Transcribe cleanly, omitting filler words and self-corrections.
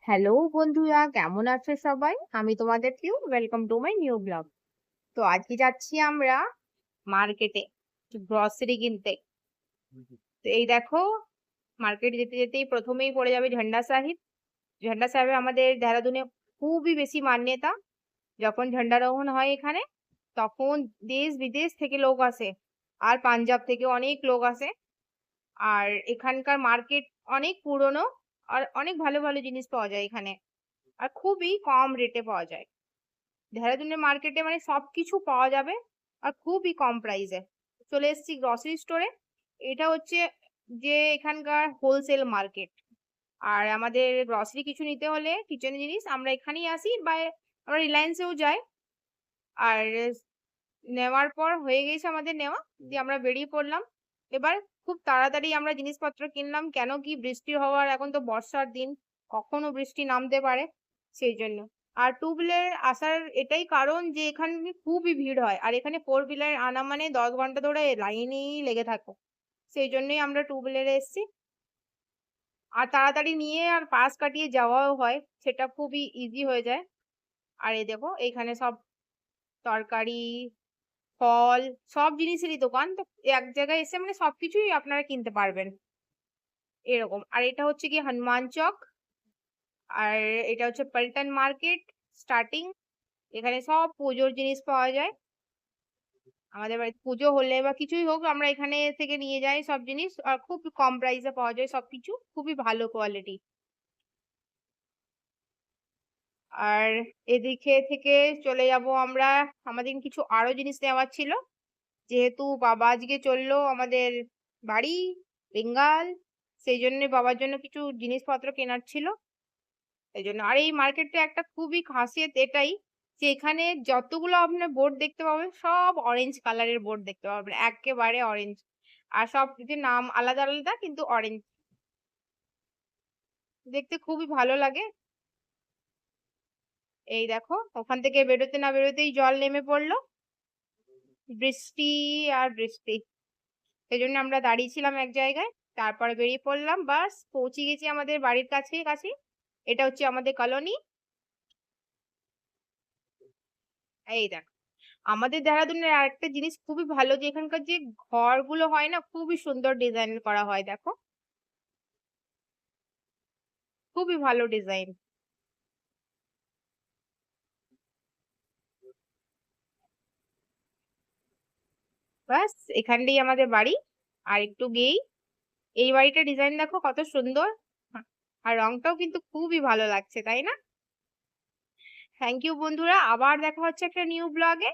Hello বন্ধুরা, কেমন আছো সবাই? আমি তোমাদের Piu. Welcome to my new blog. তো আজকে যাচ্ছি আমরা মার্কেটে গ্রসারি কিনতে। তো এই দেখো, মার্কেট যেতে যেতেই প্রথমেই পড়ে যাবে ঝন্ডা সাহিব। ঝন্ডা সাহেবে আমাদের দেহরাদূনে খুবই বেশি মান্যতা। যখন ঝন্ডারোহণ হয় এখানে, তখন দেশ বিদেশ থেকে লোক আসে, আর পাঞ্জাব থেকে অনেক লোক আসে। আর এখানকার মার্কেট অনেক পুরনো, আর অনেক ভালো ভালো জিনিস পাওয়া যায় এখানে, আর খুবই কম রেটে পাওয়া যায়। দেহরাদূনের মার্কেটে মানে সবকিছু পাওয়া যাবে, আর খুবই কম প্রাইসে। চলে এসেছি গ্রসারি স্টোরে। এটা হচ্ছে যে এখানকার হোলসেল মার্কেট। আর আমাদের গ্রসারি কিছু নিতে হলে, কিচেন জিনিস, আমরা এখানেই আসি, বা আমরা রিলায়েন্সেও যাই। আর নেওয়ার পর হয়ে গেছে আমাদের নেওয়া, দিয়ে আমরা বেরিয়ে পড়লাম। এবার খুব তাড়াতাড়ি আমরা জিনিসপত্র কিনলাম, কেন কি বৃষ্টি হওয়ার, এখন তো বর্ষার দিন, কখনো বৃষ্টি নামতে পারে, সেই জন্য। আর টু হুইলার আসার এটাই কারণ যে এখানে খুবই ভিড় হয়, আর এখানে ফোর হুইলার আনা মানে 10 ঘন্টা ধরে লাইনেই লেগে থাকো। সেই জন্যই আমরা টু হুইলারে এসেছি। আর তাড়াতাড়ি নিয়ে আর পাশ কাটিয়ে যাওয়াও হয়, সেটা খুবই ইজি হয়ে যায়। আর এই দেখো, এইখানে সব তরকারি, ফল, সব জিনিসেরই দোকান। তো এক জায়গায় এসে মানে সবকিছুই আপনারা কিনতে পারবেন, এরকম। আর এটা হচ্ছে গিয়ে হনুমান চক। আর এটা হচ্ছে পল্টন মার্কেট স্টার্টিং। এখানে সব পুজোর জিনিস পাওয়া যায়। আমাদের বাড়িতে পুজো হলে বা কিছুই হোক, আমরা এখানে থেকে নিয়ে যাই সব জিনিস, আর খুব কম প্রাইসে পাওয়া যায় সবকিছু, খুবই ভালো কোয়ালিটি। আর এদিকে থেকে চলে যাব আমরা, আমাদের কিছু আরো জিনিস নেওয়ার ছিল, যেহেতু বাবা আজকে চললো আমাদের বাড়ি, বেঙ্গাল। সেই জন্য বাবার জন্য কিছু জিনিসপত্র কেনার ছিল, এই জন্য। আর এই মার্কেটে একটা খুবই খাসিয়ত এটাই, যে এখানে যতগুলো আপনার বোর্ড দেখতে পাবেন, সব অরেঞ্জ কালারের বোর্ড দেখতে পাবেন, একেবারে অরেঞ্জ। আর সব কিছু নাম আলাদা আলাদা, কিন্তু অরেঞ্জ, দেখতে খুবই ভালো লাগে। এই দেখো, ওখান থেকে বেরোতে না বেরোতেই জল নেমে পড়লো, বৃষ্টি আর বৃষ্টি। সেজন্য আমরা দাঁড়িয়েছিলাম এক জায়গায়, তারপরে বেরিয়ে পড়লাম, বাস পৌঁছে গেছি আমাদের বাড়ির কাছে কাছে। এটা হচ্ছে আমাদের কলোনি। এই দেখ, আমাদের দেহরাদূনের আরেকটা জিনিস খুবই ভালো, যে এখানকার যে ঘরগুলো হয় না, খুবই সুন্দর ডিজাইন করা হয়, দেখো, খুবই ভালো ডিজাইন। বাস এখানটাই আমাদের বাড়ি। আর একটু গেই, এই বাড়িটা ডিজাইন দেখো কত সুন্দর। আর রংটাও কিন্তু খুবই ভালো লাগছে, তাই না? থ্যাংক ইউ বন্ধুরা, আবার দেখা হচ্ছে একটা নিউ ব্লগে।